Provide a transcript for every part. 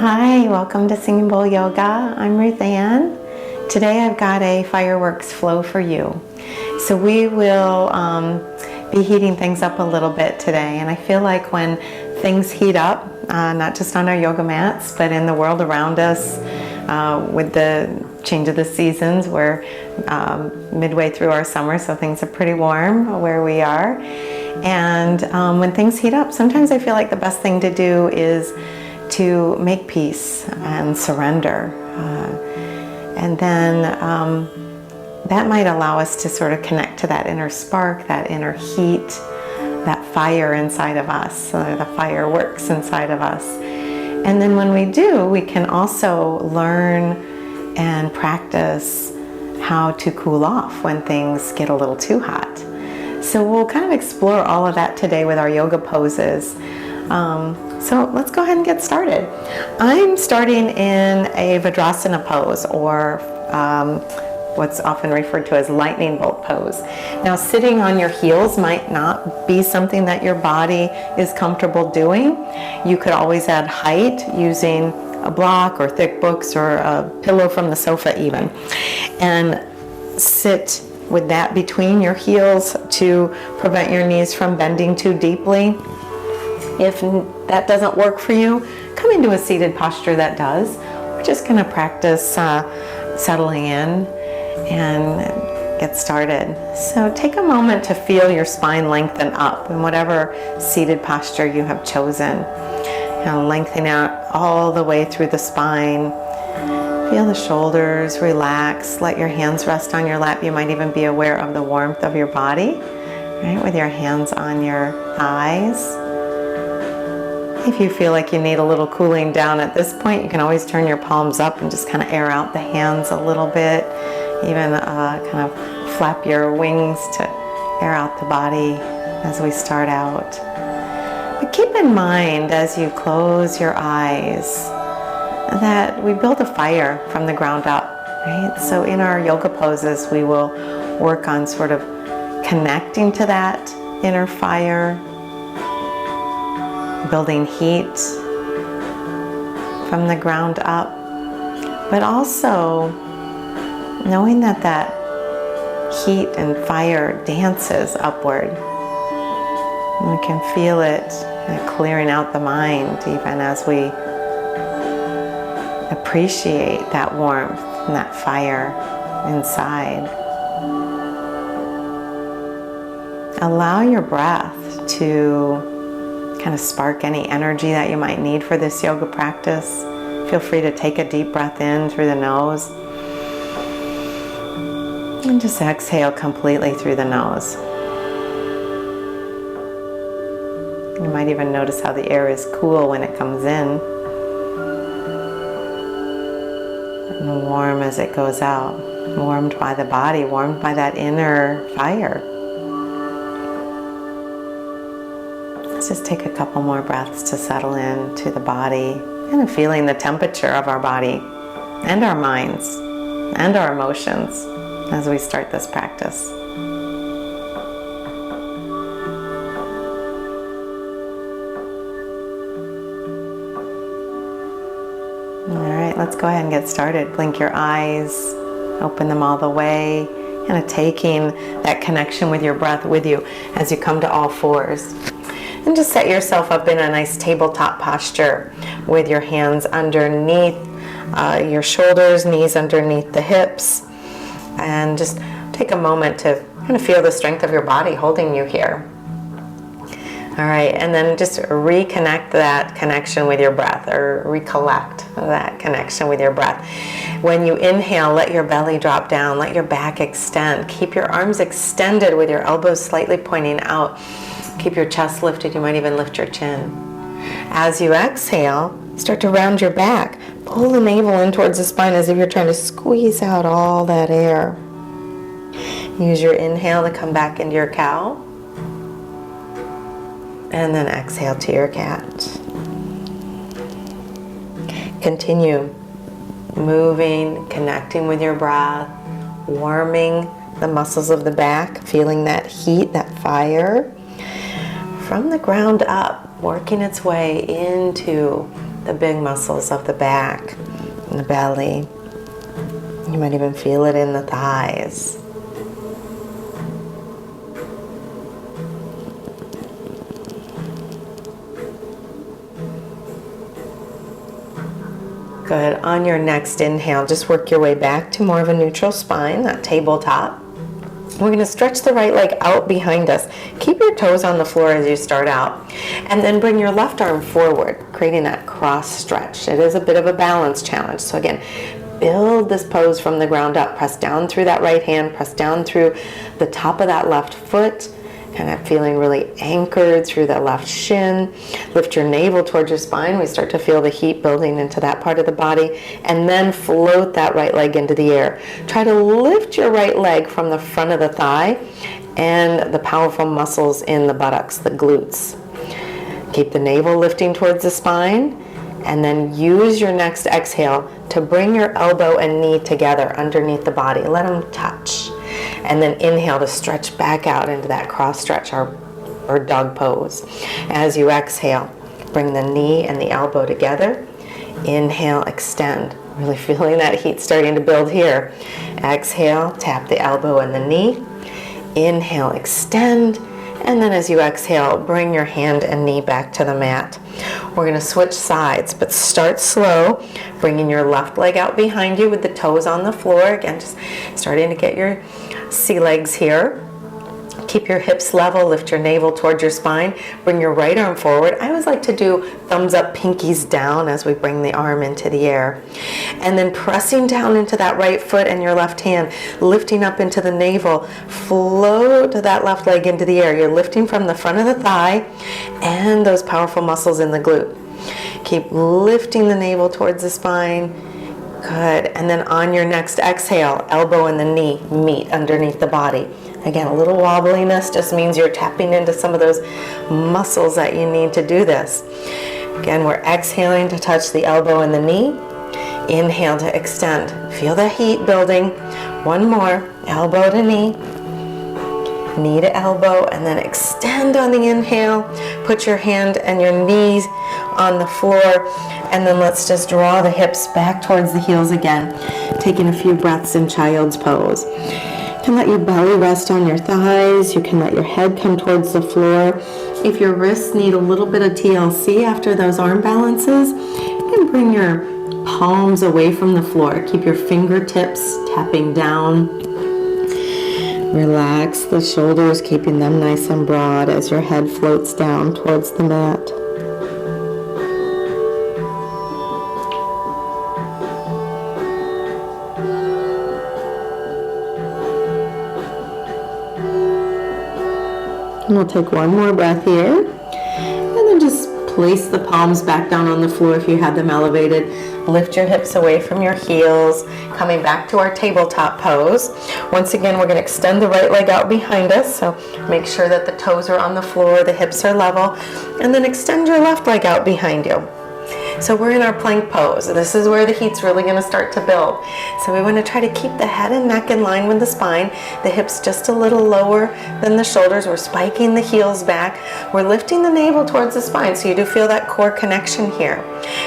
Hi, welcome to Singing Bowl Yoga. I'm Ruth Ann. Today I've got a fireworks flow for you. So we will be heating things up a little bit today, and I feel like when things heat up, not just on our yoga mats, but in the world around us, with the change of the seasons, we're midway through our summer, so things are pretty warm where we are. And when things heat up, sometimes I feel like the best thing to do is to make peace and surrender. And then that might allow us to sort of connect to that inner spark, that inner heat, that fire inside of us, the fireworks inside of us. And then when we do, we can also learn and practice how to cool off when things get a little too hot. So we'll kind of explore all of that today with our yoga poses. So let's go ahead and get started. I'm starting in a Vinyasa pose, or what's often referred to as lightning bolt pose. Now, sitting on your heels might not be something that your body is comfortable doing. You could always add height using a block or thick books or a pillow from the sofa even, and sit with that between your heels to prevent your knees from bending too deeply. If that doesn't work for you, come into a seated posture that does. We're just going to practice settling in and get started. So take a moment to feel your spine lengthen up in whatever seated posture you have chosen. And lengthen out all the way through the spine. Feel the shoulders relax. Let your hands rest on your lap. You might even be aware of the warmth of your body, right? With your hands on your thighs. If you feel like you need a little cooling down at this point, you can always turn your palms up and just kind of air out the hands a little bit. Even kind of flap your wings to air out the body as we start out. But keep in mind as you close your eyes that we build a fire from the ground up, right? So in our yoga poses, we will work on sort of connecting to that inner fire, building heat from the ground up, but also knowing that that heat and fire dances upward. And we can feel it clearing out the mind even as we appreciate that warmth and that fire inside. Allow your breath to kind of spark any energy that you might need for this yoga practice. Feel free to take a deep breath in through the nose and just exhale completely through the nose. You might even notice how the air is cool when it comes in and warm as it goes out, warmed by the body, warmed by that inner fire. Let's just take a couple more breaths to settle in to the body and feeling the temperature of our body and our minds and our emotions as we start this practice. All right, let's go ahead and get started. Blink your eyes, open them all the way, kind of taking that connection with your breath with you as you come to all fours. And just set yourself up in a nice tabletop posture with your hands underneath your shoulders, knees underneath the hips. And just take a moment to kind of feel the strength of your body holding you here. All right, and then just reconnect that connection with your breath, or recollect that connection with your breath. When you inhale, let your belly drop down, let your back extend. Keep your arms extended with your elbows slightly pointing out. Keep your chest lifted. You might even lift your chin. As you exhale, start to round your back. Pull the navel in towards the spine as if you're trying to squeeze out all that air. Use your inhale to come back into your cow. And then exhale to your cat. Continue moving, connecting with your breath, warming the muscles of the back, feeling that heat, that fire from the ground up, working its way into the big muscles of the back and the belly. You might even feel it in the thighs. Good. On your next inhale, just work your way back to more of a neutral spine, that tabletop. We're going to stretch the right leg out behind us. Keep your toes on the floor as you start out. And then bring your left arm forward, creating that cross stretch. It is a bit of a balance challenge. So again, build this pose from the ground up. Press down through that right hand, press down through the top of that left foot, kind of feeling really anchored through that left shin. Lift your navel towards your spine. We start to feel the heat building into that part of the body. And then float that right leg into the air. Try to lift your right leg from the front of the thigh and the powerful muscles in the buttocks, the glutes. Keep the navel lifting towards the spine. And then use your next exhale to bring your elbow and knee together underneath the body. Let them touch. And then inhale to stretch back out into that cross stretch or dog pose. As you exhale, bring the knee and the elbow together. Inhale, extend. Really feeling that heat starting to build here. Exhale, tap the elbow and the knee. Inhale, extend. And then as you exhale, bring your hand and knee back to the mat. We're going to switch sides, but start slow, bringing your left leg out behind you with the toes on the floor. Again, just starting to get your sea legs here. Keep your hips level, lift your navel towards your spine, bring your right arm forward. I always like to do thumbs up, pinkies down as we bring the arm into the air. And then pressing down into that right foot and your left hand, lifting up into the navel, float that left leg into the air. You're lifting from the front of the thigh and those powerful muscles in the glute. Keep lifting the navel towards the spine. Good. And then on your next exhale, elbow and the knee meet underneath the body. Again, a little wobbliness just means you're tapping into some of those muscles that you need to do this. Again, we're exhaling to touch the elbow and the knee. Inhale to extend. Feel the heat building. One more. Elbow to knee. Knee to elbow. And then extend on the inhale. Put your hand and your knees on the floor. And then let's just draw the hips back towards the heels again. Taking a few breaths in child's pose. You can let your belly rest on your thighs. You can let your head come towards the floor. If your wrists need a little bit of TLC after those arm balances, you can bring your palms away from the floor. Keep your fingertips tapping down. Relax the shoulders, keeping them nice and broad as your head floats down towards the mat. And we'll take one more breath here. And then just place the palms back down on the floor if you have them elevated. Lift your hips away from your heels. Coming back to our tabletop pose. Once again, we're going to extend the right leg out behind us. So make sure that the toes are on the floor, the hips are level. And then extend your left leg out behind you. So we're in our plank pose. This is where the heat's really going to start to build. So we want to try to keep the head and neck in line with the spine, the hips just a little lower than the shoulders. We're spiking the heels back. We're lifting the navel towards the spine, so you do feel that core connection here.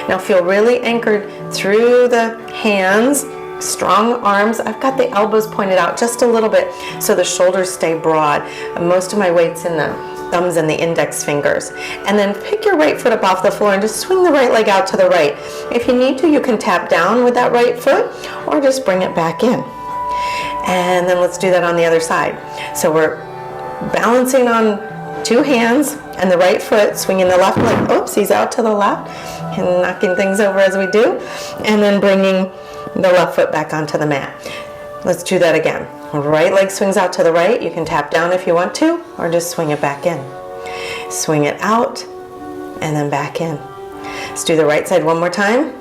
Now feel really anchored through the hands, strong arms. I've got the elbows pointed out just a little bit so the shoulders stay broad. Most of my weight's in the thumbs and the index fingers. And then pick your right foot up off the floor and just swing the right leg out to the right. If you need to, you can tap down with that right foot or just bring it back in. And then let's do that on the other side. So we're balancing on two hands and the right foot, swinging the left leg, oopsies, out to the left and knocking things over as we do. And then bringing the left foot back onto the mat. Let's do that again. Right leg swings out to the right. You can tap down if you want to, or just swing it back in. Swing it out, and then back in. Let's do the right side one more time.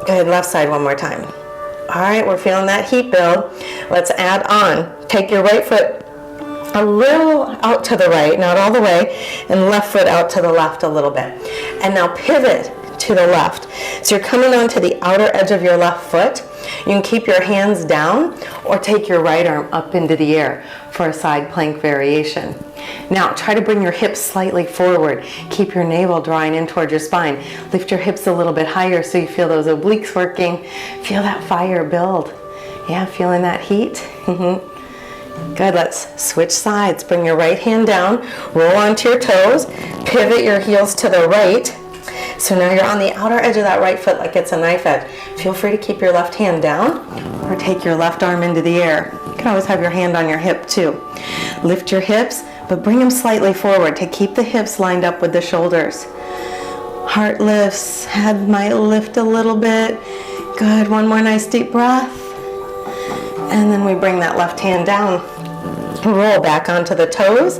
Good, left side one more time. All right, we're feeling that heat build. Let's add on. Take your right foot a little out to the right, not all the way, and left foot out to the left a little bit. And now pivot to the left. So you're coming onto the outer edge of your left foot. You can keep your hands down or take your right arm up into the air for a side plank variation. Now try to bring your hips slightly forward. Keep your navel drawing in towards your spine. Lift your hips a little bit higher so you feel those obliques working. Feel that fire build. Yeah, feeling that heat? Good, let's switch sides. Bring your right hand down, roll onto your toes, pivot your heels to the right. So now you're on the outer edge of that right foot like it's a knife edge. Feel free to keep your left hand down or take your left arm into the air. You can always have your hand on your hip too. Lift your hips, but bring them slightly forward to keep the hips lined up with the shoulders. Heart lifts, head might lift a little bit. Good, one more nice deep breath. And then we bring that left hand down. Roll back onto the toes,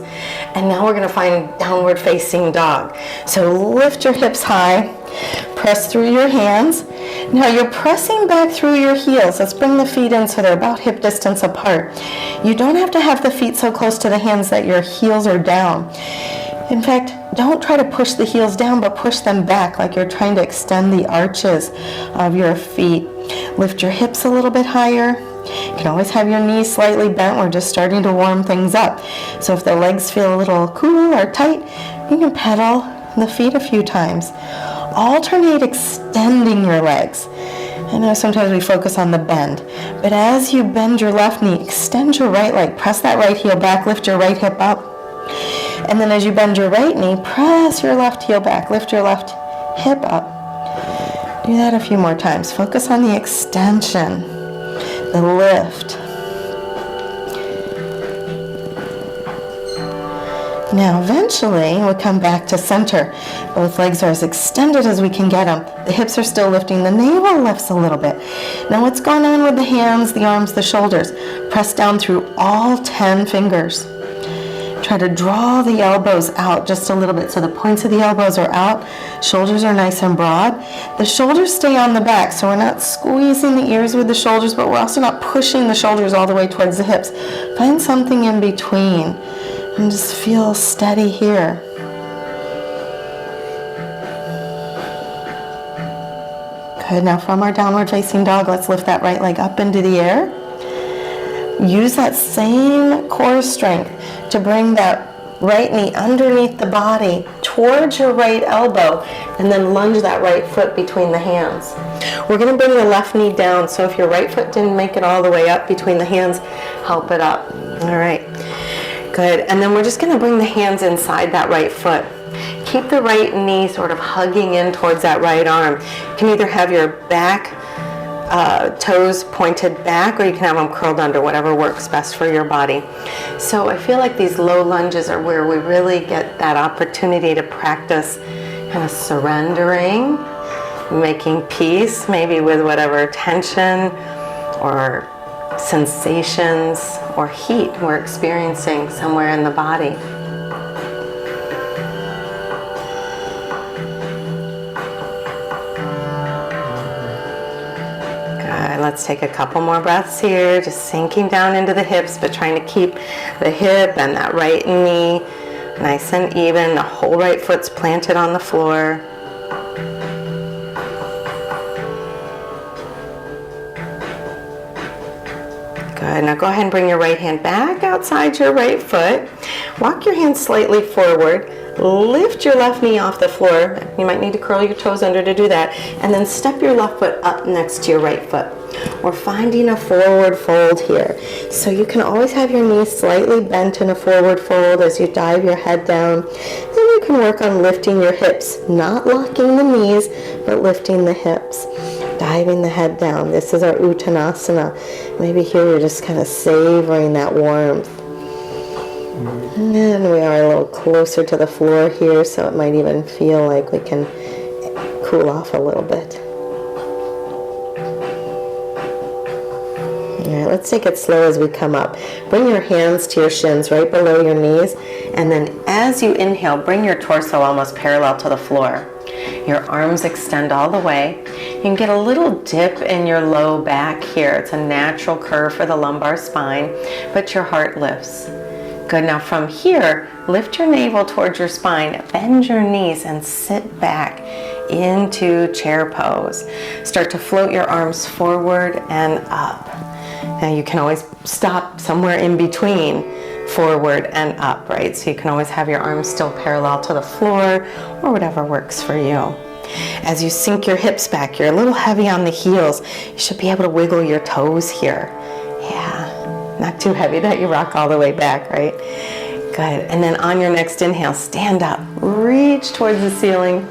and now we're going to find downward facing dog. So lift your hips high, press through your hands. Now you're pressing back through your heels. Let's bring the feet in so they're about hip distance apart. You don't have to have the feet so close to the hands that your heels are down. In fact, don't try to push the heels down, but push them back like you're trying to extend the arches of your feet. Lift your hips a little bit higher. You can always have your knees slightly bent. We're just starting to warm things up. So if the legs feel a little cool or tight, you can pedal the feet a few times. Alternate extending your legs. I know sometimes we focus on the bend, but as you bend your left knee, extend your right leg. Press that right heel back, lift your right hip up. And then as you bend your right knee, press your left heel back, lift your left hip up. Do that a few more times. Focus on the extension, the lift. Now eventually we'll come back to center. Both legs are as extended as we can get them. The hips are still lifting. The navel lifts a little bit. Now what's going on with the hands, the arms, the shoulders? Press down through all 10 fingers. Try to draw the elbows out just a little bit so the points of the elbows are out. Shoulders are nice and broad. The shoulders stay on the back, so we're not squeezing the ears with the shoulders, but we're also not pushing the shoulders all the way towards the hips. Find something in between and just feel steady here. Good, now from our downward facing dog, let's lift that right leg up into the air. Use that same core strength to bring that right knee underneath the body towards your right elbow, and then lunge that right foot between the hands. We're going to bring the left knee down, so if your right foot didn't make it all the way up between the hands, help it up. All right, good. And then we're just going to bring the hands inside that right foot. Keep the right knee sort of hugging in towards that right arm. You can either have your back toes pointed back, or you can have them curled under, whatever works best for your body. So I feel like these low lunges are where we really get that opportunity to practice kind of surrendering, making peace maybe with whatever tension or sensations or heat we're experiencing somewhere in the body. Let's take a couple more breaths here, just sinking down into the hips, but trying to keep the hip and that right knee nice and even. The whole right foot's planted on the floor. Good. Now go ahead and bring your right hand back outside your right foot. Walk your hands slightly forward. Lift your left knee off the floor. You might need to curl your toes under to do that. And then step your left foot up next to your right foot. We're finding a forward fold here. So you can always have your knees slightly bent in a forward fold as you dive your head down. Then you can work on lifting your hips, not locking the knees, but lifting the hips. Diving the head down. This is our Uttanasana. Maybe here you're just kind of savoring that warmth. And we are a little closer to the floor here, so it might even feel like we can cool off a little bit. All right, let's take it slow as we come up. Bring your hands to your shins right below your knees, and then as you inhale, bring your torso almost parallel to the floor. Your arms extend all the way. You can get a little dip in your low back here. It's a natural curve for the lumbar spine, but your heart lifts. Good, now from here, lift your navel towards your spine, bend your knees and sit back. into chair pose. Start to float your arms forward and up. Now you can always stop somewhere in between forward and up, right? So you can always have your arms still parallel to the floor or whatever works for you. As you sink your hips back, you're a little heavy on the heels. You should be able to wiggle your toes here. Yeah, not too heavy that you rock all the way back, right? Good. And then on your next inhale, stand up, reach towards the ceiling.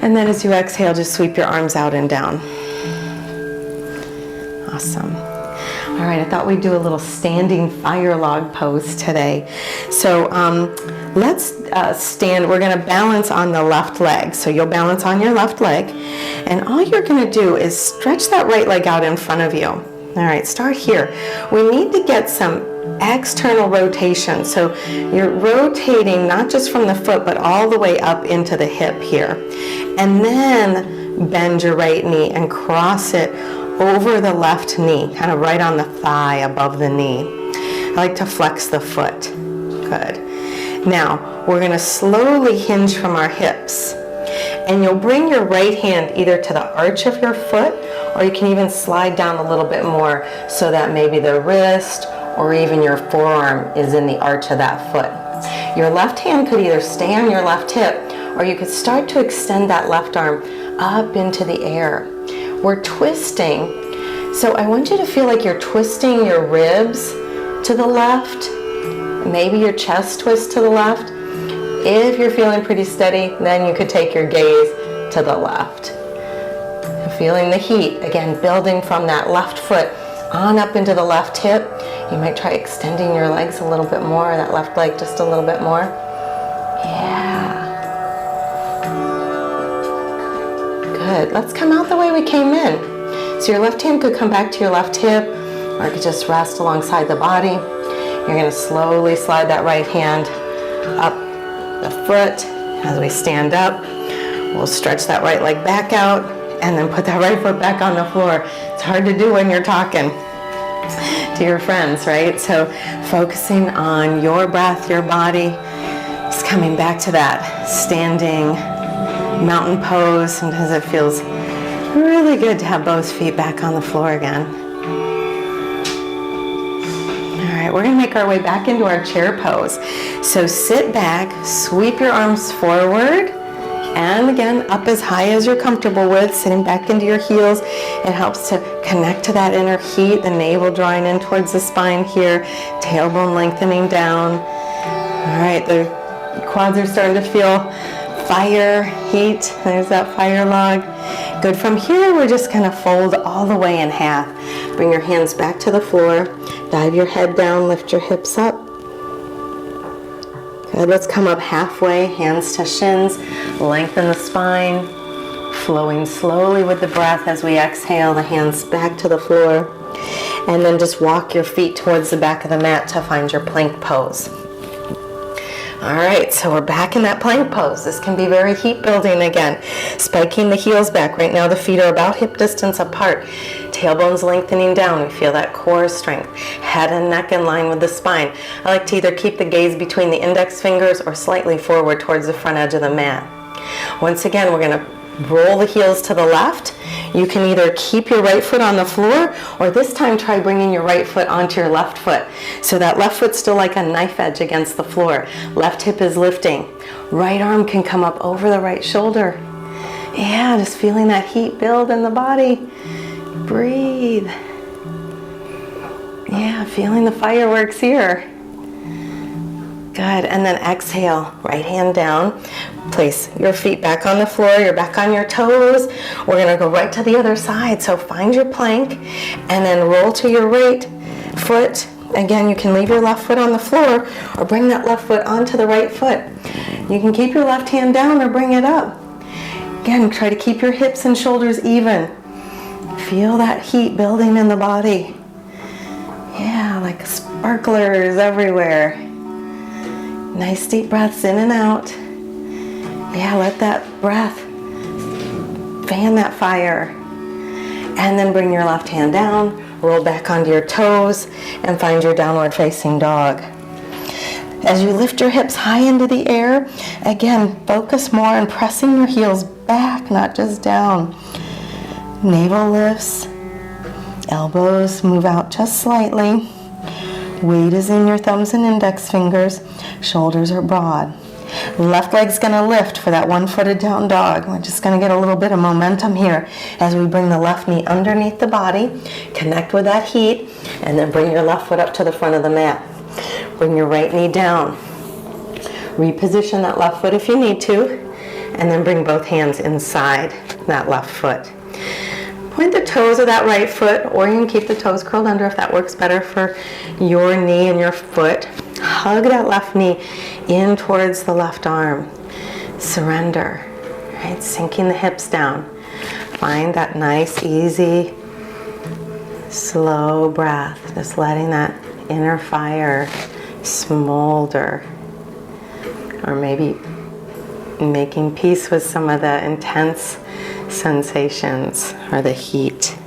And then as you exhale, just sweep your arms out and down. Awesome. All right, I thought we'd do a little standing fire log pose today. So let's stand. We're going to balance on the left leg. So you'll balance on your left leg. And all you're going to do is stretch that right leg out in front of you. All right, start here. We need to get some external rotation. So you're rotating not just from the foot, but all the way up into the hip here. And then bend your right knee and cross it over the left knee, kind of right on the thigh above the knee. I like to flex the foot. Good. Now, we're going to slowly hinge from our hips. And you'll bring your right hand either to the arch of your foot, or you can even slide down a little bit more so that maybe the wrist or even your forearm is in the arch of that foot. Your left hand could either stay on your left hip, or you could start to extend that left arm up into the air. We're twisting, so I want you to feel like you're twisting your ribs to the left, maybe your chest twist to the left. If you're feeling pretty steady, then you could take your gaze to the left. Feeling the heat, again, building from that left foot on up into the left hip. You might try extending your legs a little bit more, that left leg just a little bit more. Yeah. Good. Let's come out the way we came in. So your left hand could come back to your left hip, or it could just rest alongside the body. You're going to slowly slide that right hand up the foot as we stand up. We'll stretch that right leg back out and then put that right foot back on the floor. It's hard to do when you're talking to your friends, right? So focusing on your breath, your body, just coming back to that standing mountain pose. Sometimes it feels really good to have both feet back on the floor again. All right, we're going to make our way back into our chair pose. So sit back, sweep your arms forward, and again, up as high as you're comfortable with, sitting back into your heels. It helps to connect to that inner heat, the navel drawing in towards the spine here, tailbone lengthening down. All right, the quads are starting to feel fire, heat. There's that fire log. Good. From here, we're just going to fold all the way in half. Bring your hands back to the floor. Dive your head down, lift your hips up. Good. Let's come up halfway, hands to shins. Lengthen the spine. Flowing slowly with the breath as we exhale, the hands back to the floor. And then just walk your feet towards the back of the mat to find your plank pose. All right, so we're back in that plank pose. This can be very heat building again. Spiking the heels back. Right now the feet are about hip distance apart. Tailbone's lengthening down. We feel that core strength. Head and neck in line with the spine. I like to either keep the gaze between the index fingers or slightly forward towards the front edge of the mat. Once again, we're going to roll the heels to the left. You can either keep your right foot on the floor, or this time try bringing your right foot onto your left foot. So that left foot's still like a knife edge against the floor. Left hip is lifting. Right arm can come up over the right shoulder. Yeah, just feeling that heat build in the body. Breathe. Yeah, feeling the fireworks here. Good, and then exhale, right hand down. Place your feet back on the floor, you're back on your toes. We're gonna go right to the other side. So find your plank and then roll to your right foot. Again, you can leave your left foot on the floor or bring that left foot onto the right foot. You can keep your left hand down or bring it up. Again, try to keep your hips and shoulders even. Feel that heat building in the body. Yeah, like sparklers everywhere. Nice deep breaths in and out. Yeah, let that breath fan that fire. And then bring your left hand down, roll back onto your toes, and find your downward facing dog. As you lift your hips high into the air, again, focus more on pressing your heels back, not just down. Navel lifts, elbows move out just slightly. Weight is in your thumbs and index fingers. Shoulders are broad. Left leg's gonna lift for that one-footed down dog. We're just gonna get a little bit of momentum here as we bring the left knee underneath the body, connect with that heat, and then bring your left foot up to the front of the mat. Bring your right knee down. Reposition that left foot if you need to, and then bring both hands inside that left foot. Point the toes of that right foot, or you can keep the toes curled under if that works better for your knee and your foot. Hug that left knee in towards the left arm. Surrender, right? Sinking the hips down. Find that nice, easy, slow breath. Just letting that inner fire smolder. Or maybe making peace with some of the intense sensations or the heat.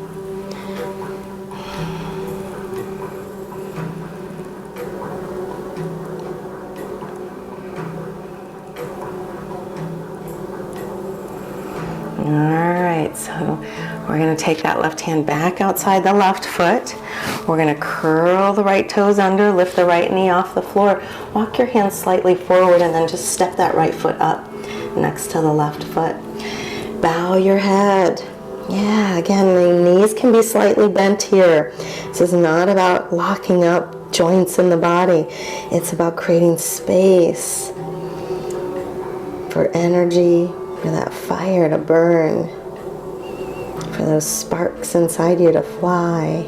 All right, so we're going to take that left hand back outside the left foot. We're going to curl the right toes under, lift the right knee off the floor, walk your hands slightly forward, and then just step that right foot up next to the left foot. Bow your head. Yeah, again, the knees can be slightly bent here. This is not about locking up joints in the body. It's about creating space for energy, for that fire to burn, for those sparks inside you to fly.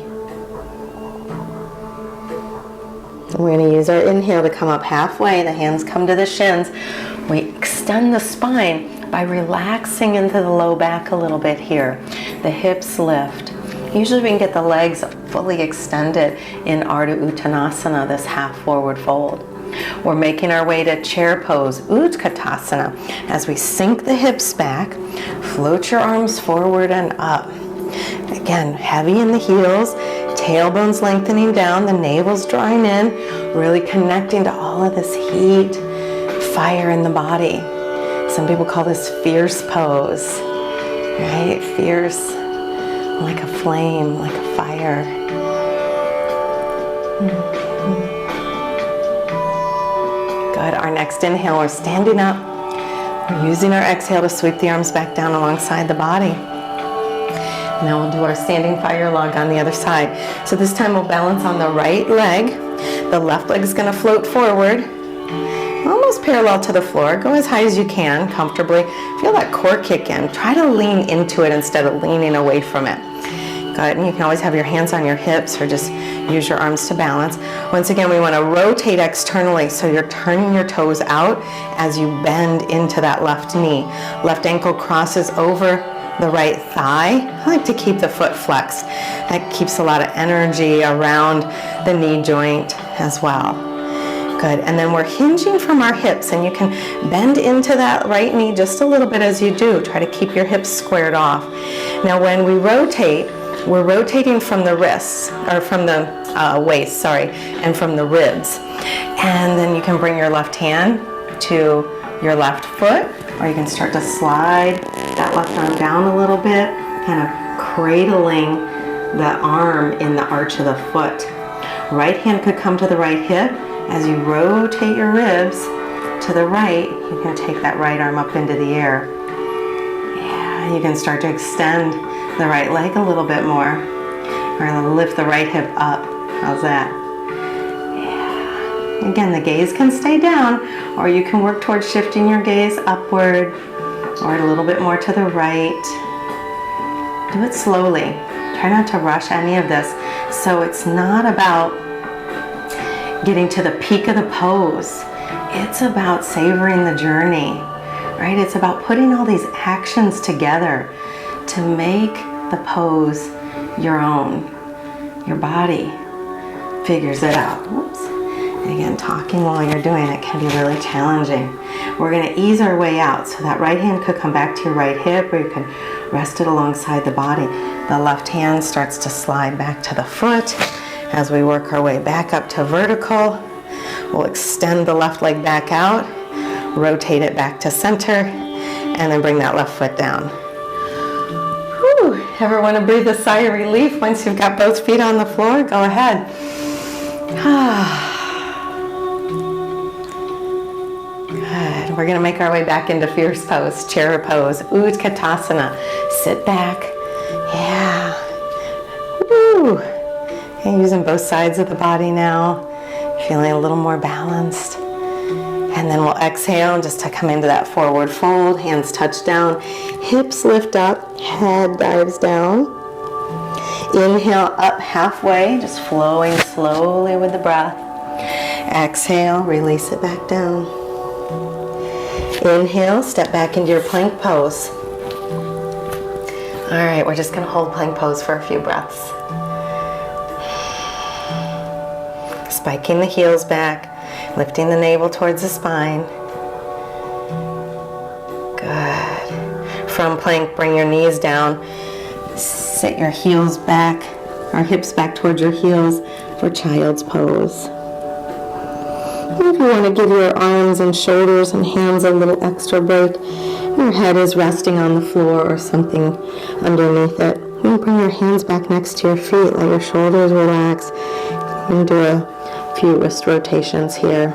And we're going to use our inhale to come up halfway. The hands come to the shins. We extend the spine by relaxing into the low back a little bit here. The hips lift. Usually we can get the legs fully extended in Ardha Uttanasana, this half forward fold. We're making our way to chair pose, Utkatasana. As we sink the hips back, float your arms forward and up. Again, heavy in the heels, tailbones lengthening down, the navel's drawing in, really connecting to all of this heat, fire in the body. Some people call this fierce pose, right? Fierce, like a flame, like a fire. Good. Our next inhale, we're standing up. We're using our exhale to sweep the arms back down alongside the body. Now we'll do our standing fire log on the other side. So this time we'll balance on the right leg. The left leg is going to float forward, almost parallel to the floor. Go as high as you can, comfortably. Feel that core kick in. Try to lean into it instead of leaning away from it. Good. And you can always have your hands on your hips or just use your arms to balance. Once again, we want to rotate externally, so you're turning your toes out as you bend into that left knee. Left ankle crosses over the right thigh. I like to keep the foot flexed. That keeps a lot of energy around the knee joint as well. Good. And then we're hinging from our hips, and you can bend into that right knee just a little bit as you do. Try to keep your hips squared off. Now when we rotate, we're rotating from the wrists, or from the waist, and from the ribs. And then you can bring your left hand to your left foot, or you can start to slide that left arm down a little bit, kind of cradling the arm in the arch of the foot. Right hand could come to the right hip. As you rotate your ribs to the right, you can take that right arm up into the air. Yeah, you can start to extend the right leg a little bit more, or lift the right hip up. How's that? Yeah. Again, the gaze can stay down, or you can work towards shifting your gaze upward, or a little bit more to the right. Do it slowly. Try not to rush any of this. So it's not about getting to the peak of the pose. It's about savoring the journey, right? It's about putting all these actions together to make the pose your own. Your body figures it out. Whoops. And again, talking while you're doing it can be really challenging. We're going to ease our way out. So that right hand could come back to your right hip, or you can rest it alongside the body. The left hand starts to slide back to the foot as we work our way back up to vertical. We'll extend the left leg back out, rotate it back to center, and then bring that left foot down. Whew. Ever want to breathe a sigh of relief once you've got both feet on the floor? Go ahead. Good. We're going to make our way back into fierce pose, chair pose, Utkatasana. Sit back. Yeah. Woo. And using both sides of the body now, feeling a little more balanced. And then we'll exhale just to come into that forward fold, hands touch down, hips lift up, head dives down. Inhale up halfway, just flowing slowly with the breath. Exhale, release it back down. Inhale, step back into your plank pose. All right, we're just gonna hold plank pose for a few breaths. Spiking the heels back, lifting the navel towards the spine. Good. From plank, bring your knees down. Sit your heels back, or hips back towards your heels for child's pose. If you want to give your arms and shoulders and hands a little extra break, your head is resting on the floor or something underneath it. You can bring your hands back next to your feet, let your shoulders relax, and do a few wrist rotations here.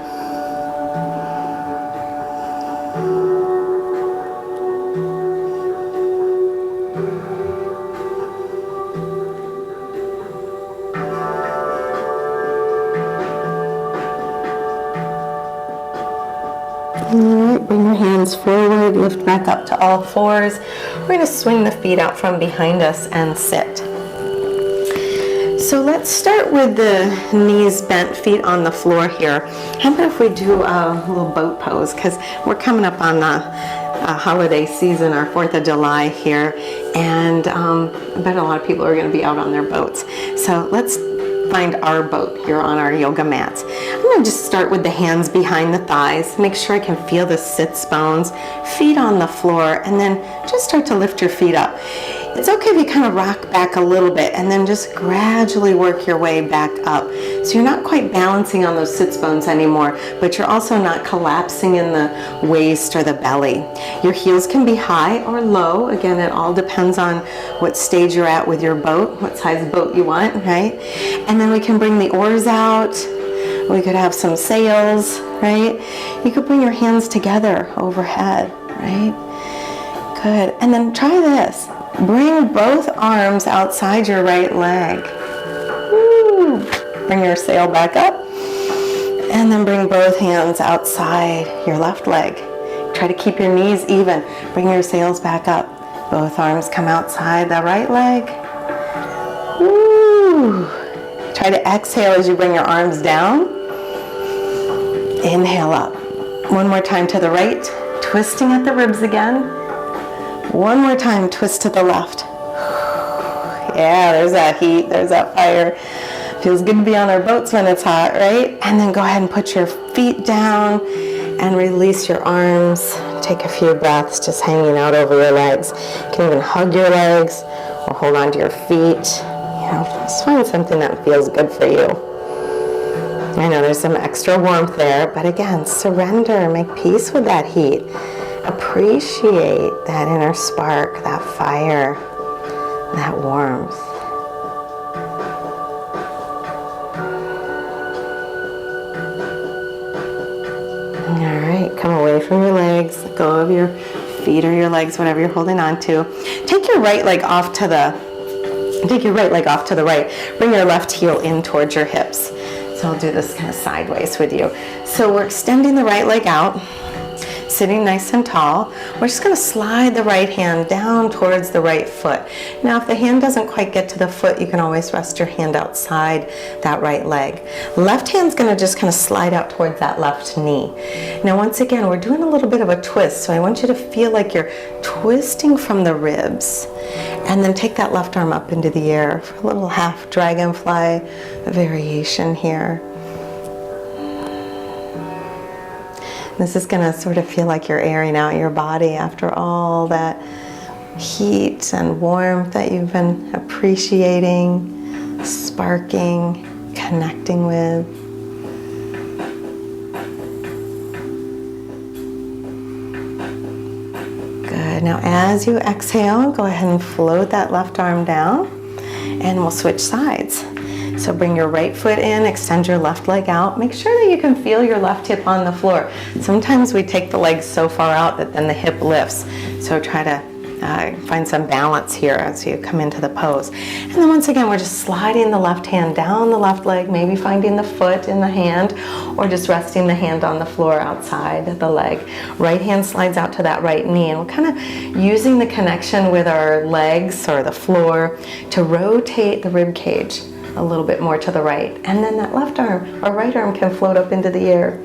Alright, bring your hands forward, lift back up to all fours. We're going to swing the feet out from behind us and sit. So let's start with the knees bent, feet on the floor here. How about if we do a little boat pose, because we're coming up on the holiday season, our 4th of July here, and I bet a lot of people are going to be out on their boats. So let's find our boat here on our yoga mats. I'm going to just start with the hands behind the thighs. Make sure I can feel the sits bones, feet on the floor, and then just start to lift your feet up. It's okay if you kind of rock back a little bit and then just gradually work your way back up. So you're not quite balancing on those sits bones anymore, but you're also not collapsing in the waist or the belly. Your heels can be high or low. Again, it all depends on what stage you're at with your boat, what size boat you want, right? And then we can bring the oars out. We could have some sails, right? You could bring your hands together overhead, right? Good. And then try this. Bring both arms outside your right leg. Woo. Bring your sail back up. And then bring both hands outside your left leg. Try to keep your knees even. Bring your sails back up. Both arms come outside the right leg. Woo. Try to exhale as you bring your arms down. Inhale up. One more time to the right. Twisting at the ribs again. One more time, twist to the left. Yeah, there's that heat, there's that fire. Feels good to be on our boats when it's hot, right? And then go ahead and put your feet down and release your arms. Take a few breaths just hanging out over your legs. You can even hug your legs or hold on to your feet. You know, just find something that feels good for you. I know there's some extra warmth there, but again, surrender, make peace with that heat. Appreciate that inner spark, that fire, that warmth. All right, come away from your legs, let go of your feet or your legs, whatever you're holding on to. Take your right leg off to the right. Bring your left heel in towards your hips. So I'll do this kind of sideways with you. So we're extending the right leg out. Sitting nice and tall. We're just going to slide the right hand down towards the right foot. Now if the hand doesn't quite get to the foot, you can always rest your hand outside that right leg. Left hand's going to just kind of slide out towards that left knee. Now once again, we're doing a little bit of a twist, so I want you to feel like you're twisting from the ribs. And then take that left arm up into the air for a little half dragonfly variation here. This is going to sort of feel like you're airing out your body after all that heat and warmth that you've been appreciating, sparking, connecting with. Good. Now as you exhale, go ahead and float that left arm down, and we'll switch sides. So bring your right foot in, extend your left leg out. Make sure that you can feel your left hip on the floor. Sometimes we take the legs so far out that then the hip lifts. So try to find some balance here as you come into the pose. And then once again, we're just sliding the left hand down the left leg, maybe finding the foot in the hand, or just resting the hand on the floor outside the leg. Right hand slides out to that right knee, and we're kind of using the connection with our legs or the floor to rotate the rib cage a little bit more to the right. And then that left arm or right arm can float up into the air.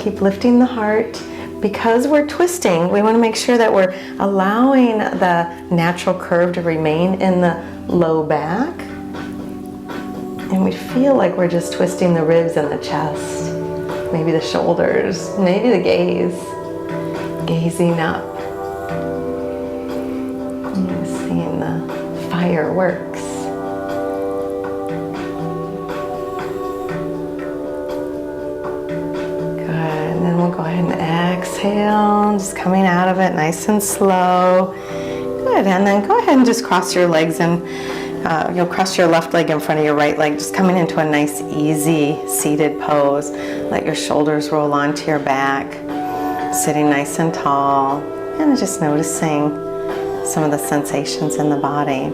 Keep lifting the heart. Because we're twisting, we want to make sure that we're allowing the natural curve to remain in the low back. And we feel like we're just twisting the ribs and the chest, maybe the shoulders, maybe the gaze, gazing up. And seeing the fireworks. We'll go ahead and exhale, just coming out of it nice and slow. Good, and then go ahead and just cross your legs, and you'll cross your left leg in front of your right leg, just coming into a nice easy seated pose. Let your shoulders roll onto your back, sitting nice and tall, and just noticing some of the sensations in the body.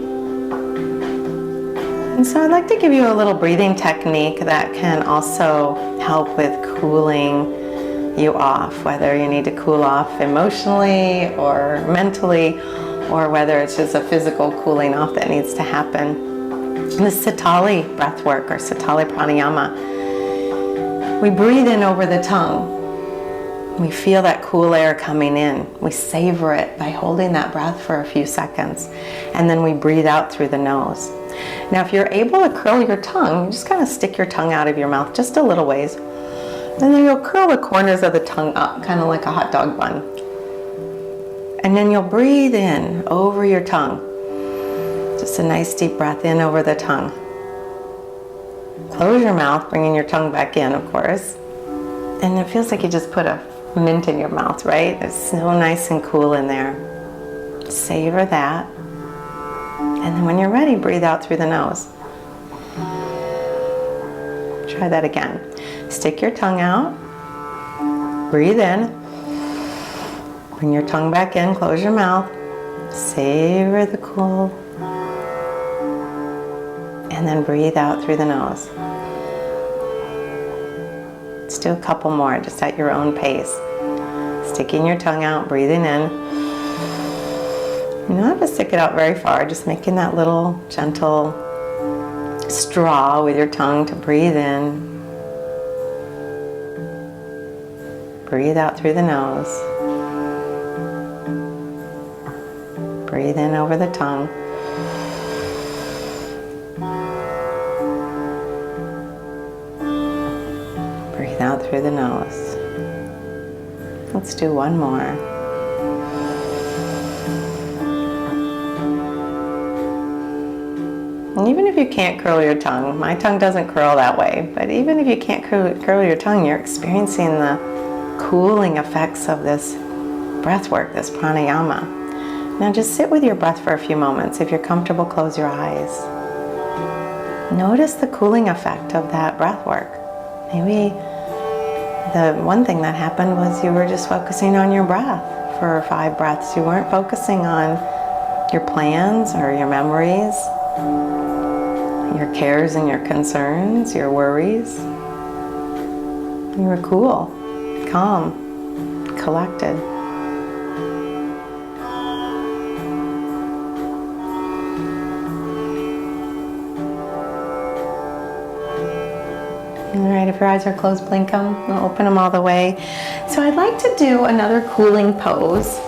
And so I'd like to give you a little breathing technique that can also help with cooling you off, whether you need to cool off emotionally or mentally, or whether it's just a physical cooling off that needs to happen. The Sitali breath work, or Sitali pranayama, we breathe in over the tongue. We feel that cool air coming in. We savor it by holding that breath for a few seconds, and then we breathe out through the nose. Now if you're able to curl your tongue, you just kind of stick your tongue out of your mouth just a little ways. And then you'll curl the corners of the tongue up, kind of like a hot dog bun. And then you'll breathe in over your tongue. Just a nice deep breath in over the tongue. Close your mouth, bringing your tongue back in, of course. And it feels like you just put a mint in your mouth, right? It's so nice and cool in there. Savor that. And then when you're ready, breathe out through the nose. Try that again. Stick your tongue out, breathe in, bring your tongue back in, close your mouth, savor the cool, and then breathe out through the nose. Let's do a couple more, just at your own pace. Sticking your tongue out, breathing in. You don't have to stick it out very far, just making that little gentle straw with your tongue to breathe in. Breathe out through the nose. Breathe in over the tongue. Breathe out through the nose. Let's do one more. And even if you can't curl your tongue, my tongue doesn't curl that way, but even if you can't curl your tongue, you're experiencing the cooling effects of this breath work, this pranayama. Now just sit with your breath for a few moments. If you're comfortable, close your eyes. Notice the cooling effect of that breath work. Maybe the one thing that happened was you were just focusing on your breath for 5 breaths. You weren't focusing on your plans or your memories, your cares and your concerns, your worries. You were cool, calm, collected. All right, if your eyes are closed, blink them, open them all the way. So I'd like to do another cooling pose.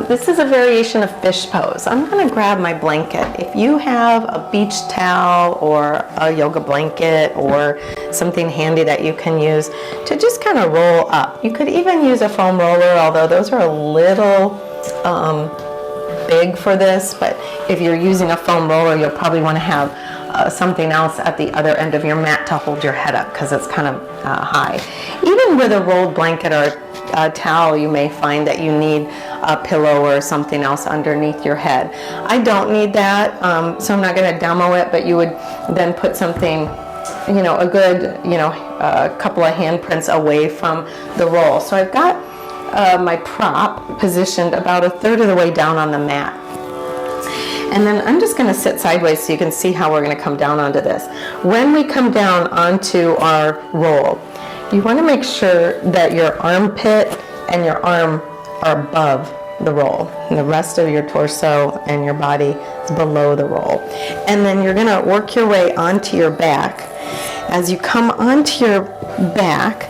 This is a variation of fish pose. I'm going to grab my blanket. If you have a beach towel or a yoga blanket or something handy that you can use to just kind of roll up. You could even use a foam roller, although those are a little big for this, but if you're using a foam roller, you'll probably want to have something else at the other end of your mat to hold your head up because it's kind of high. Even with a rolled blanket or towel, you may find that you need a pillow or something else underneath your head. I don't need that, so I'm not going to demo it, but you would then put something, a good, a couple of handprints away from the roll. So I've got my prop positioned about a third of the way down on the mat. And then I'm just going to sit sideways so you can see how we're going to come down onto this. When we come down onto our roll, you want to make sure that your armpit and your arm are above the roll, and the rest of your torso and your body is below the roll. And then you're going to work your way onto your back. As you come onto your back,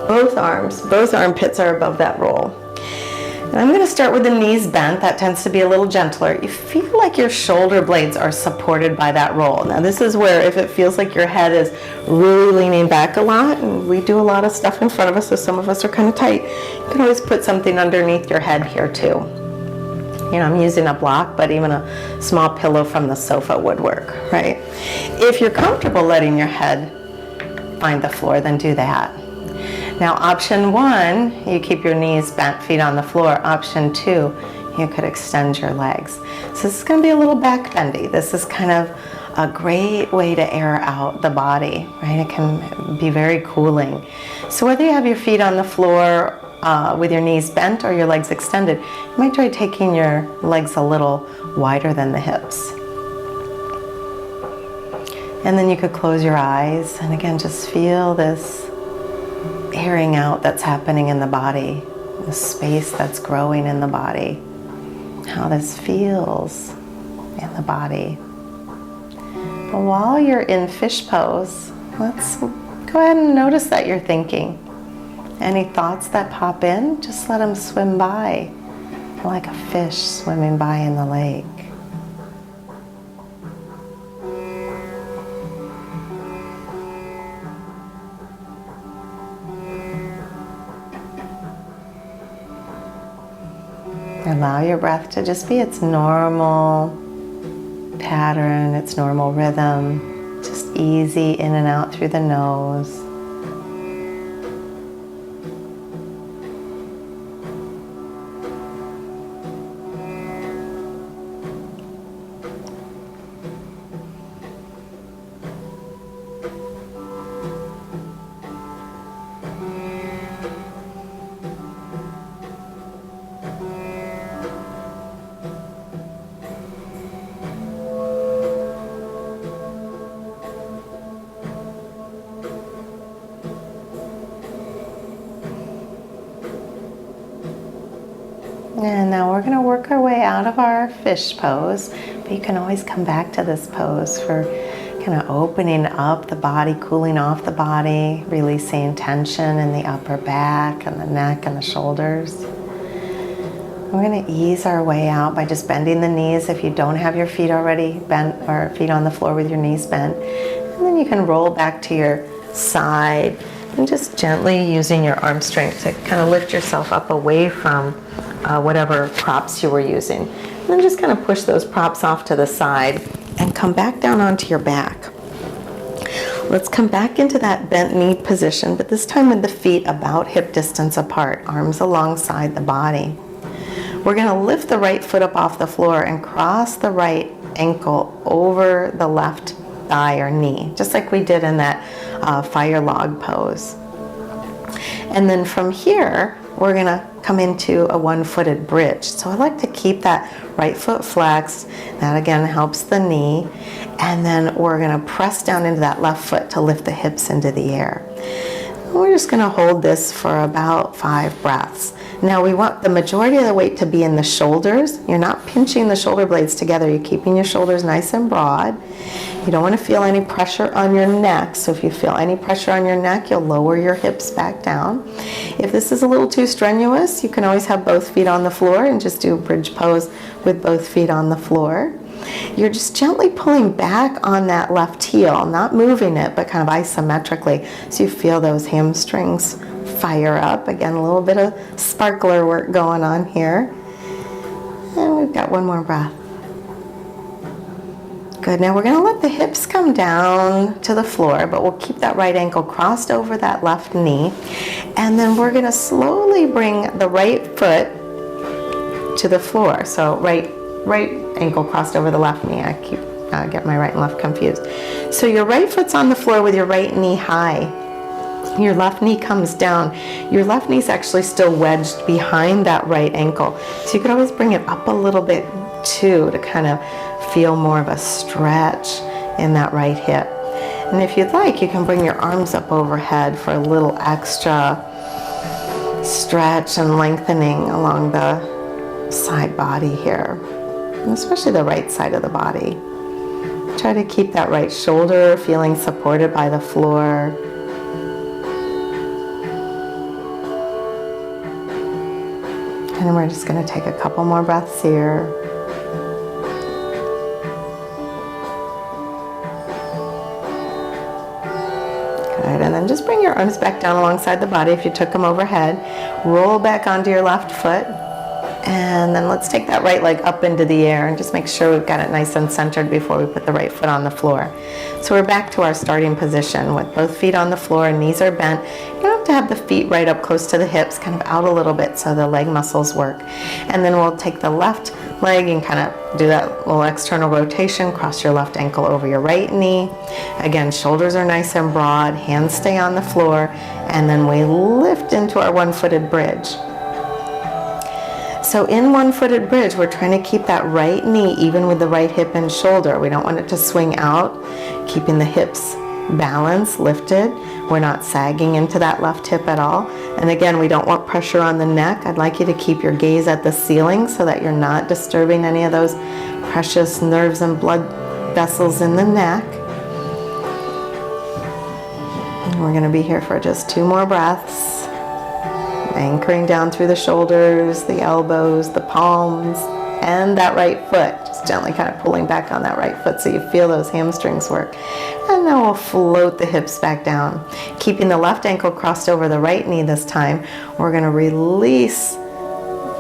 both armpits are above that roll. And I'm going to start with the knees bent. That tends to be a little gentler. You feel like your shoulder blades are supported by that roll. Now this is where, if it feels like your head is really leaning back a lot, and we do a lot of stuff in front of us, so some of us are kind of tight, you can always put something underneath your head here too. I'm using a block, but even a small pillow from the sofa would work, right? If you're comfortable letting your head find the floor, then do that. Now, option 1, you keep your knees bent, feet on the floor. Option 2, you could extend your legs. So this is going to be a little back bendy. This is kind of a great way to air out the body, right? It can be very cooling. So whether you have your feet on the floor with your knees bent or your legs extended, you might try taking your legs a little wider than the hips. And then you could close your eyes and again just feel this airing out that's happening in the body, the space that's growing in the body, how this feels in the body. But while you're in fish pose, let's go ahead and notice that you're thinking. Any thoughts that pop in, just let them swim by, like a fish swimming by in the lake. Allow your breath to just be its normal pattern, its normal rhythm, just easy in and out through the nose. And now we're going to work our way out of our fish pose, but you can always come back to this pose for kind of opening up the body, cooling off the body, releasing tension in the upper back and the neck and the shoulders. We're going to ease our way out by just bending the knees if you don't have your feet already bent or feet on the floor with your knees bent. And then you can roll back to your side and just gently using your arm strength to kind of lift yourself up away from whatever props you were using. And then just kind of push those props off to the side and come back down onto your back. Let's come back into that bent knee position, but this time with the feet about hip distance apart, arms alongside the body. We're going to lift the right foot up off the floor and cross the right ankle over the left thigh or knee, just like we did in that fire log pose. And then from here, we're going to come into a one-footed bridge. So I like to keep that right foot flexed. That again helps the knee. And then we're going to press down into that left foot to lift the hips into the air. And we're just going to hold this for about 5 breaths. Now we want the majority of the weight to be in the shoulders. You're not pinching the shoulder blades together. You're keeping your shoulders nice and broad. You don't want to feel any pressure on your neck. So if you feel any pressure on your neck, you'll lower your hips back down. If this is a little too strenuous, you can always have both feet on the floor and just do a bridge pose with both feet on the floor. You're just gently pulling back on that left heel, not moving it, but kind of isometrically, so you feel those hamstrings fire up. Again, a little bit of sparkler work going on here. And we've got one more breath. Good, now we're gonna let the hips come down to the floor, but we'll keep that right ankle crossed over that left knee. And then we're gonna slowly bring the right foot to the floor. So right ankle crossed over the left knee. I keep get my right and left confused. So your right foot's on the floor with your right knee high. Your left knee comes down. Your left knee's actually still wedged behind that right ankle. So you could always bring it up a little bit too to kind of feel more of a stretch in that right hip. And if you'd like, you can bring your arms up overhead for a little extra stretch and lengthening along the side body here, and especially the right side of the body. Try to keep that right shoulder feeling supported by the floor. And then we're just going to take a couple more breaths here. Good, and then just bring your arms back down alongside the body if you took them overhead. Roll back onto your left foot. And then let's take that right leg up into the air and just make sure we've got it nice and centered before we put the right foot on the floor. So we're back to our starting position with both feet on the floor and knees are bent. You don't have to have the feet right up close to the hips, kind of out a little bit so the leg muscles work. And then we'll take the left leg and kind of do that little external rotation, cross your left ankle over your right knee. Again, shoulders are nice and broad, hands stay on the floor, and then we lift into our one-footed bridge. So in one-footed bridge, we're trying to keep that right knee even with the right hip and shoulder. We don't want it to swing out, keeping the hips balanced, lifted. We're not sagging into that left hip at all. And again, we don't want pressure on the neck. I'd like you to keep your gaze at the ceiling so that you're not disturbing any of those precious nerves and blood vessels in the neck. And we're going to be here for just 2 more breaths. Anchoring down through the shoulders, the elbows, the palms, and that right foot. Just gently kind of pulling back on that right foot so you feel those hamstrings work. And then we'll float the hips back down. Keeping the left ankle crossed over the right knee this time, we're going to release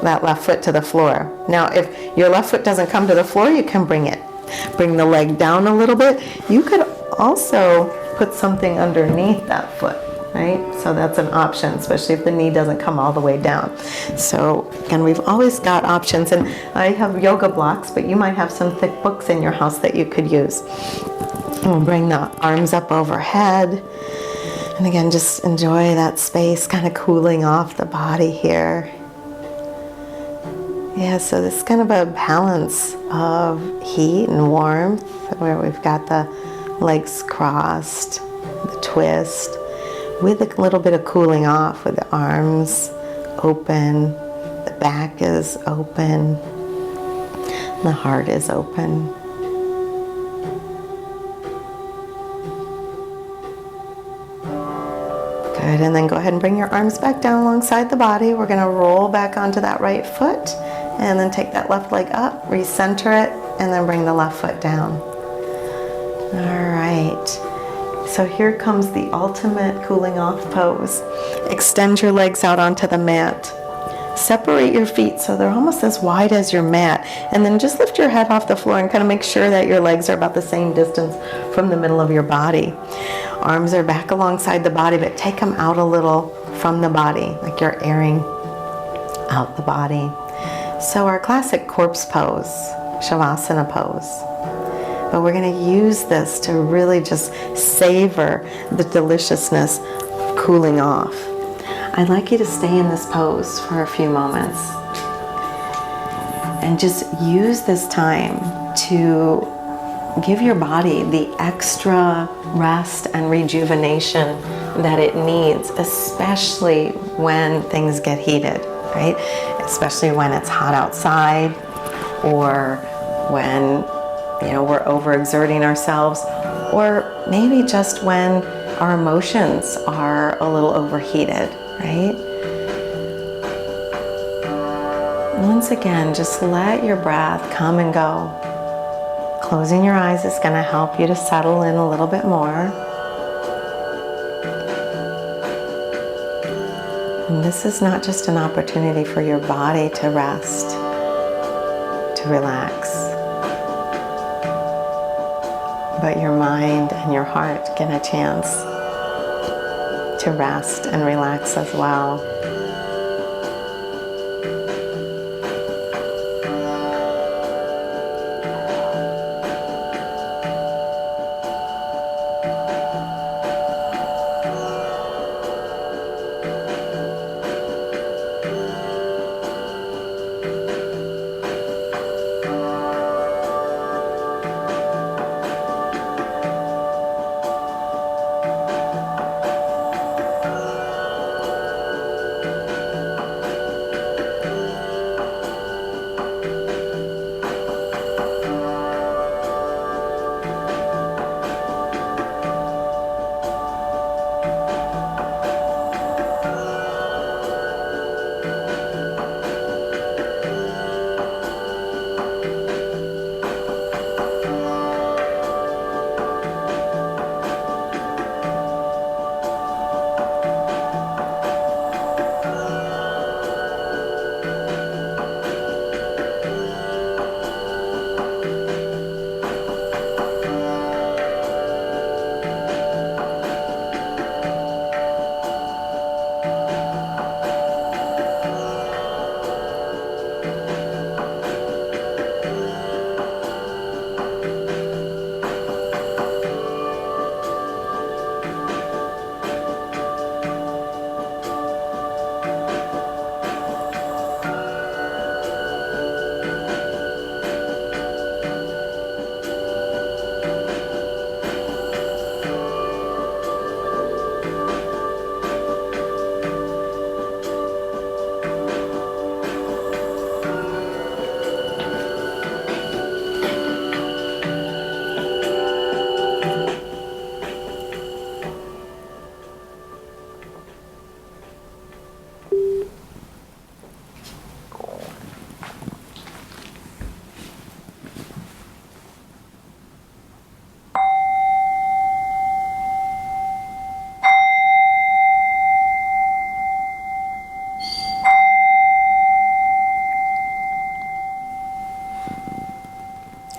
that left foot to the floor. Now, if your left foot doesn't come to the floor, you can bring the leg down a little bit. You could also put something underneath that foot. Right? So that's an option, especially if the knee doesn't come all the way down. So again, we've always got options, and I have yoga blocks, but you might have some thick books in your house that you could use. And we'll bring the arms up overhead. And again, just enjoy that space, kind of cooling off the body here. Yeah, so this is kind of a balance of heat and warmth, where we've got the legs crossed, the twist, with a little bit of cooling off with the arms open, the back is open, the heart is open. Good, and then go ahead and bring your arms back down alongside the body. We're going to roll back onto that right foot and then take that left leg up, recenter it, and then bring the left foot down. All right. So here comes the ultimate cooling off pose. Extend your legs out onto the mat. Separate your feet so they're almost as wide as your mat. And then just lift your head off the floor and kind of make sure that your legs are about the same distance from the middle of your body. Arms are back alongside the body, but take them out a little from the body, like you're airing out the body. So our classic corpse pose, Shavasana pose. But we're going to use this to really just savor the deliciousness of cooling off. I'd like you to stay in this pose for a few moments and just use this time to give your body the extra rest and rejuvenation that it needs, especially when things get heated, right? Especially when it's hot outside, or when we're overexerting ourselves, or maybe just when our emotions are a little overheated, right? Once again, just let your breath come and go. Closing your eyes is going to help you to settle in a little bit more. And this is not just an opportunity for your body to rest, to relax. but your mind and your heart get a chance to rest and relax as well.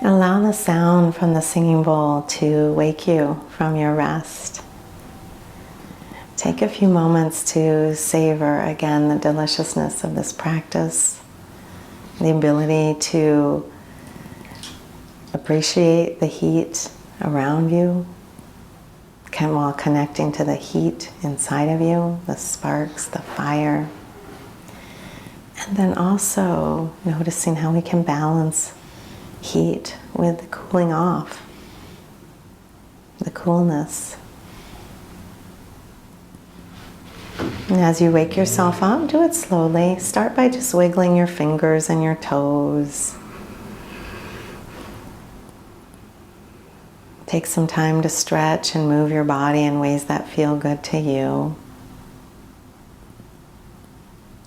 Allow the sound from the singing bowl to wake you from your rest. Take a few moments to savor again the deliciousness of this practice, the ability to appreciate the heat around you while connecting to the heat inside of you, the sparks, the fire. And then also noticing how we can balance heat with the cooling off, the coolness. And as you wake yourself up, do it slowly. Start by just wiggling your fingers and your toes. Take some time to stretch and move your body in ways that feel good to you.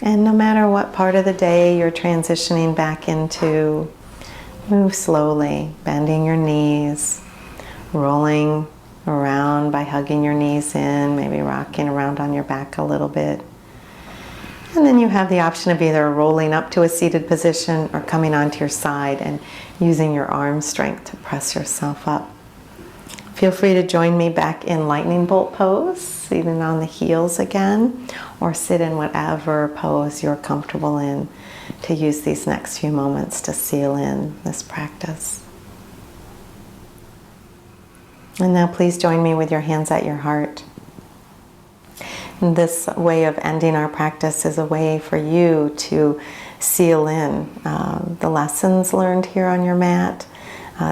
And no matter what part of the day you're transitioning back into, move slowly, bending your knees, rolling around by hugging your knees in, maybe rocking around on your back a little bit. And then you have the option of either rolling up to a seated position or coming onto your side and using your arm strength to press yourself up. Feel free to join me back in lightning bolt pose, sitting on the heels again, or sit in whatever pose you're comfortable in to use these next few moments to seal in this practice. And now please join me with your hands at your heart. This way of ending our practice is a way for you to seal in the lessons learned here on your mat,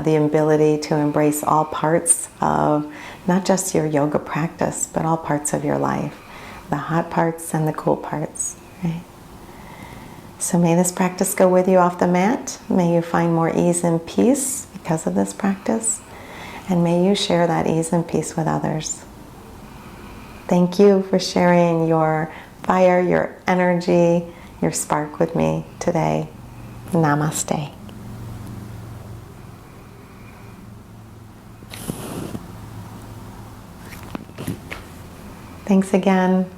the ability to embrace all parts of not just your yoga practice, but all parts of your life, the hot parts and the cool parts, right? So may this practice go with you off the mat. May you find more ease and peace because of this practice. And may you share that ease and peace with others. Thank you for sharing your fire, your energy, your spark with me today. Namaste. Thanks again.